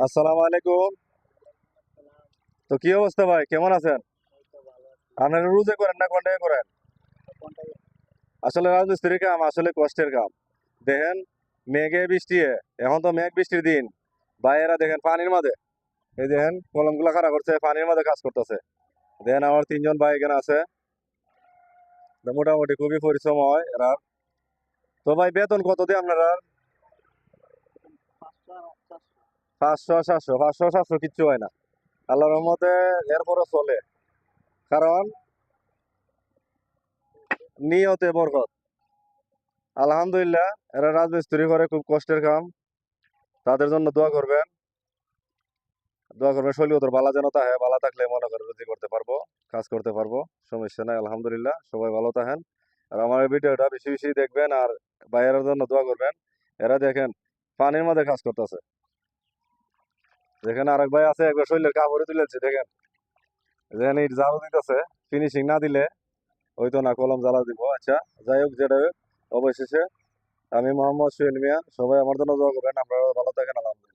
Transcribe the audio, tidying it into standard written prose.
আসসালামু আলাইকুম। তো কি অবস্থা ভাই, কেমন আছেন? আপনারা রোজে করেন না কন্টাক্টে করেন? আসলে রাজমিস্ত্রির কাম আসলে কষ্টের কাম। দেখেন, মেঘে বৃষ্টি এখন তো মেঘ বৃষ্টির দিন। ভাইয়েরা দেখেন পানির মাঝে, এই দেখেন কলম গুলা খাড়া করছে, পানির মাঝে কাজ করতেছে। দেখেন আমার তিনজন ভাই এখানে আছে। তো মোটামুটি খুবই পরিশ্রম হয় এরা। তো ভাই বেতন কত দিয়ে আপনারা? 500 700, 500 700 কিচ্ছু হয় না আল্লাহর রহমতে। এরপরও চলে, কারণ নিয়তে বরকত। আলহামদুলিল্লাহ, এরা রাজমিস্ত্রি করে, খুব কষ্টের কাম। তাদের জন্য দোয়া করবেন, দোয়া করবেন শৈলী ওদের বালা যেন তাহে, বালা থাকলে মনে করে রুজি করতে পারবো, কাজ করতে পারবো। সমস্যা নাই, আলহামদুলিল্লাহ। সবাই ভালো থাকেন। আর আমার এই ভিডিওটা বেশি বেশি দেখবেন, আর ভাইয়ের জন্য দোয়া করবেন। এরা দেখেন পানির মধ্যে কাজ করতেছে। দেখেন আরেক ভাই আছে, একবার শরীরের কাপড়ে তুলেছে, দেখেন। দেখেন এই জ্বালা দিতেছে, ফিনিশিং না দিলে হয়তো না, কলম জ্বালা দিব। আচ্ছা, যাই হোক, যেটা হোক, অবশেষে আমি মোহাম্মদ সোহেল মিয়া। সবাই আমার জন্য দোয়া করবেন, আপনারা ভালো থাকেন। আলহামদুলিল্লাহ।